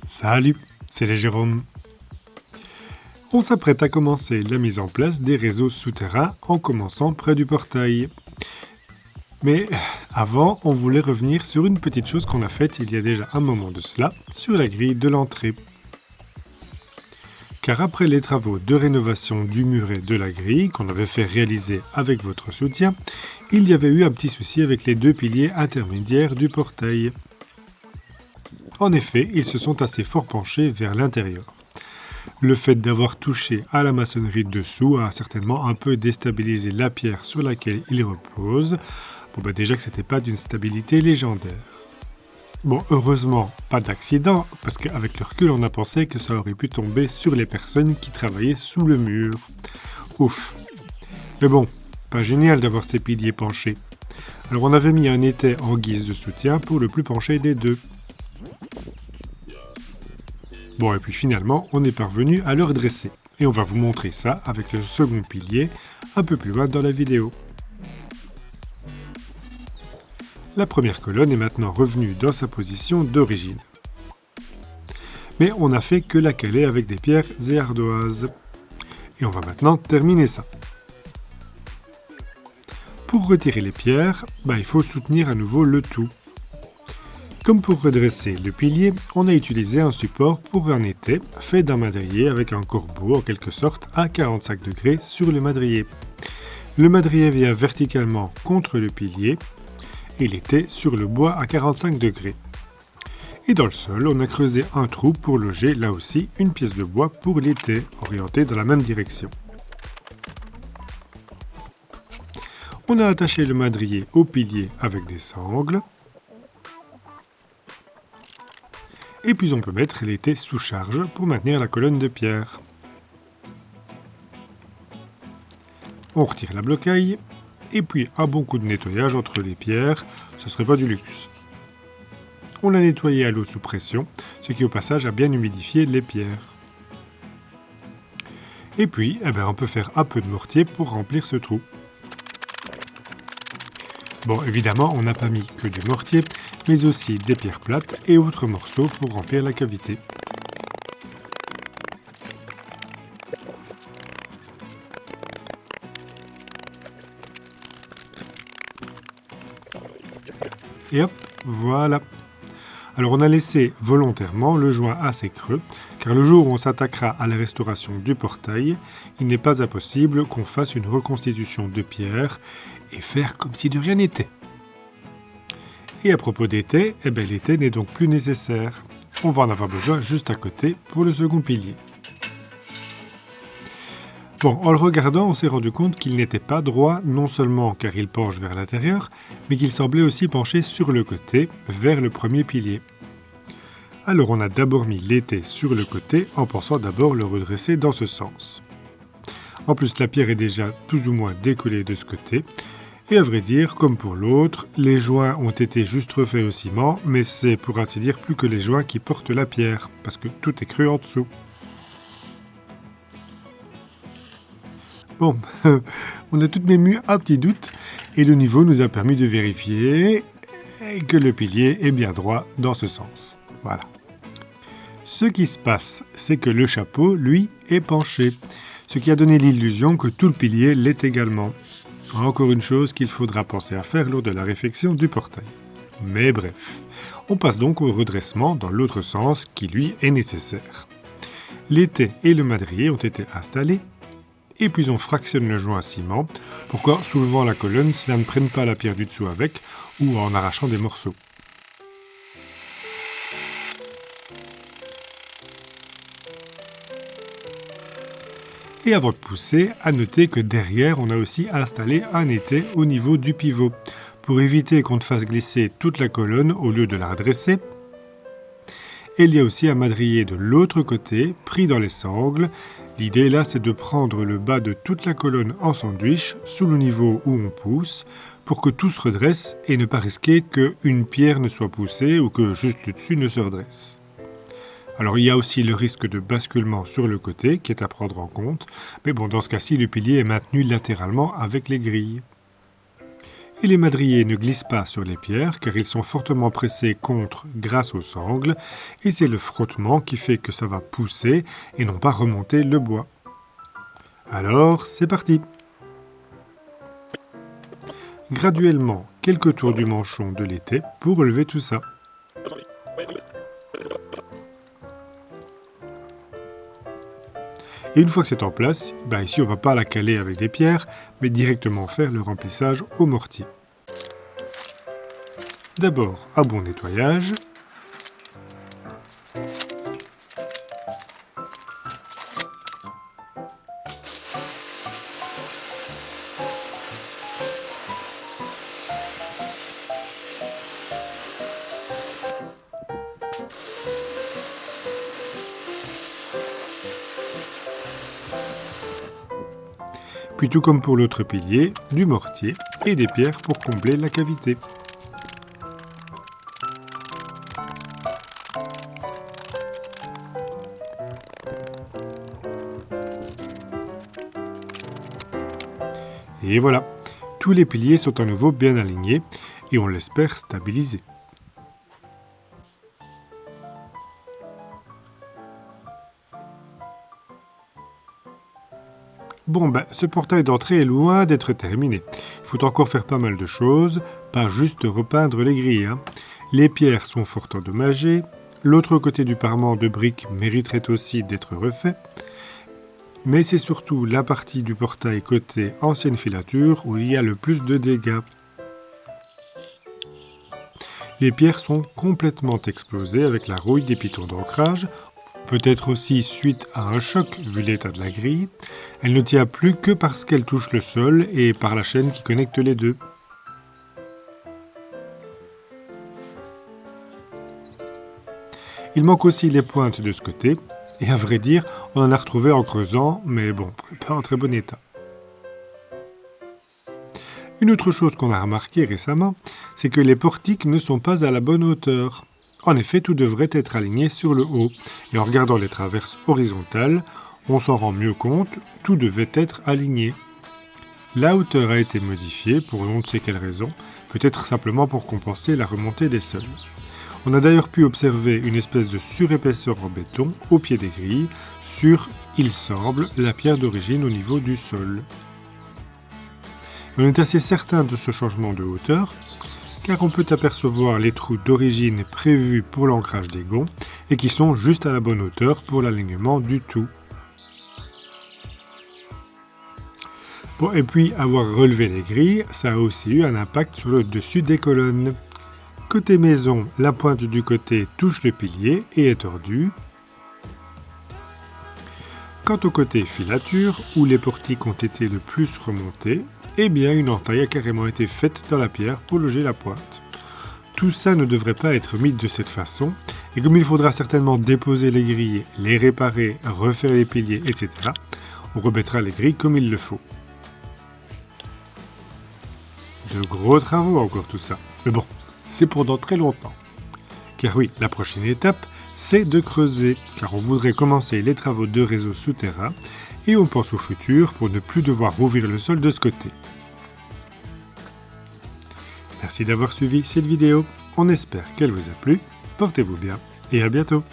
Salut, c'est les Jérôme. On s'apprête à commencer la mise en place des réseaux souterrains en commençant près du portail. Mais avant, on voulait revenir sur une petite chose qu'on a faite il y a déjà un moment de cela, sur la grille de l'entrée. Car après les travaux de rénovation du muret de la grille qu'on avait fait réaliser avec votre soutien, il y avait eu un petit souci avec les deux piliers intermédiaires du portail. En effet, ils se sont assez fort penchés vers l'intérieur. Le fait d'avoir touché à la maçonnerie dessous a certainement un peu déstabilisé la pierre sur laquelle ils reposent. Déjà que c'était pas d'une stabilité légendaire. Heureusement, pas d'accident, parce qu'avec le recul, on a pensé que ça aurait pu tomber sur les personnes qui travaillaient sous le mur. Ouf. Mais bon, pas génial d'avoir ces piliers penchés. Alors on avait mis un étai en guise de soutien pour le plus penché des deux. Et puis finalement, on est parvenu à le redresser. Et on va vous montrer ça avec le second pilier, un peu plus loin dans la vidéo. La première colonne est maintenant revenue dans sa position d'origine. Mais on n'a fait que la caler avec des pierres et ardoises. Et on va maintenant terminer ça. Pour retirer les pierres, il faut soutenir à nouveau le tout. Comme pour redresser le pilier, on a utilisé un support pour un étai fait d'un madrier avec un corbeau en quelque sorte à 45 degrés sur le madrier. Le madrier vient verticalement contre le pilier et l'étai sur le bois à 45 degrés. Et dans le sol, on a creusé un trou pour loger là aussi une pièce de bois pour l'étai orientée dans la même direction. On a attaché le madrier au pilier avec des sangles. Et puis on peut mettre l'étai sous charge pour maintenir la colonne de pierre. On retire la blocaille, et puis un bon coup de nettoyage entre les pierres, ce serait pas du luxe. On l'a nettoyé à l'eau sous pression, ce qui au passage a bien humidifié les pierres. Et puis, on peut faire un peu de mortier pour remplir ce trou. Évidemment, on n'a pas mis que du mortier, mais aussi des pierres plates et autres morceaux pour remplir la cavité. Et hop, voilà. Alors on a laissé volontairement le joint assez creux, car le jour où on s'attaquera à la restauration du portail, il n'est pas impossible qu'on fasse une reconstitution de pierre et faire comme si de rien n'était. Et à propos d'étai, l'étai n'est donc plus nécessaire. On va en avoir besoin juste à côté pour le second pilier. En le regardant, on s'est rendu compte qu'il n'était pas droit, non seulement car il penche vers l'intérieur, mais qu'il semblait aussi pencher sur le côté, vers le premier pilier. Alors on a d'abord mis l'étai sur le côté, en pensant d'abord le redresser dans ce sens. En plus, la pierre est déjà plus ou moins décollée de ce côté, et à vrai dire, comme pour l'autre, les joints ont été juste refaits au ciment, mais c'est pour ainsi dire plus que les joints qui portent la pierre, parce que tout est creux en dessous. On a tout de même eu un petit doute et le niveau nous a permis de vérifier que le pilier est bien droit dans ce sens. Voilà. Ce qui se passe, c'est que le chapeau, lui, est penché, ce qui a donné l'illusion que tout le pilier l'est également. Encore une chose qu'il faudra penser à faire lors de la réfection du portail. Mais bref, on passe donc au redressement dans l'autre sens qui, lui, est nécessaire. L'étai et le madrier ont été installés. Et puis on fractionne le joint à ciment pour qu'en soulevant la colonne, cela ne prenne pas la pierre du dessous avec ou en arrachant des morceaux. Et avant de pousser, à noter que derrière, on a aussi installé un étai au niveau du pivot pour éviter qu'on ne fasse glisser toute la colonne au lieu de la redresser. Et il y a aussi un madrier de l'autre côté, pris dans les sangles. L'idée là, c'est de prendre le bas de toute la colonne en sandwich, sous le niveau où on pousse, pour que tout se redresse et ne pas risquer qu'une pierre ne soit poussée ou que juste le dessus ne se redresse. Alors il y a aussi le risque de basculement sur le côté qui est à prendre en compte, mais dans ce cas-ci, le pilier est maintenu latéralement avec les grilles. Et les madriers ne glissent pas sur les pierres car ils sont fortement pressés contre grâce aux sangles et c'est le frottement qui fait que ça va pousser et non pas remonter le bois. Alors, c'est parti! Graduellement, quelques tours du manchon de l'été pour relever tout ça. Et une fois que c'est en place, ici on ne va pas la caler avec des pierres, mais directement faire le remplissage au mortier. D'abord, un bon nettoyage. Puis tout comme pour l'autre pilier, du mortier et des pierres pour combler la cavité. Et voilà, tous les piliers sont à nouveau bien alignés et on l'espère stabilisés. Bon, ce portail d'entrée est loin d'être terminé. Il faut encore faire pas mal de choses, pas juste repeindre les grilles. Les pierres sont fort endommagées, l'autre côté du parement de briques mériterait aussi d'être refait, mais c'est surtout la partie du portail côté ancienne filature où il y a le plus de dégâts. Les pierres sont complètement explosées avec la rouille des pitons d'ancrage, peut-être aussi suite à un choc vu l'état de la grille. Elle ne tient plus que parce qu'elle touche le sol et par la chaîne qui connecte les deux. Il manque aussi les pointes de ce côté, et à vrai dire, on en a retrouvé en creusant, mais bon, pas en très bon état. Une autre chose qu'on a remarqué récemment, c'est que les portiques ne sont pas à la bonne hauteur. En effet, tout devrait être aligné sur le haut, et en regardant les traverses horizontales, on s'en rend mieux compte, tout devait être aligné. La hauteur a été modifiée pour on ne sait quelle raison, peut-être simplement pour compenser la remontée des sols. On a d'ailleurs pu observer une espèce de surépaisseur en béton au pied des grilles sur, il semble, la pierre d'origine au niveau du sol. On est assez certain de ce changement de hauteur, car on peut apercevoir les trous d'origine prévus pour l'ancrage des gonds et qui sont juste à la bonne hauteur pour l'alignement du tout. Bon, et puis avoir relevé les grilles, ça a aussi eu un impact sur le dessus des colonnes. Côté maison, la pointe du côté touche le pilier et est tordue. Quant au côté filature, où les portiques ont été le plus remontés, eh bien une entaille a carrément été faite dans la pierre pour loger la pointe. Tout ça ne devrait pas être mis de cette façon, et comme il faudra certainement déposer les grilles, les réparer, refaire les piliers, etc., on remettra les grilles comme il le faut. De gros travaux encore tout ça, mais bon, c'est pour dans très longtemps. Car oui, la prochaine étape, c'est de creuser, car on voudrait commencer les travaux de réseau souterrain, et on pense au futur pour ne plus devoir rouvrir le sol de ce côté. Merci d'avoir suivi cette vidéo, on espère qu'elle vous a plu, portez-vous bien, et à bientôt.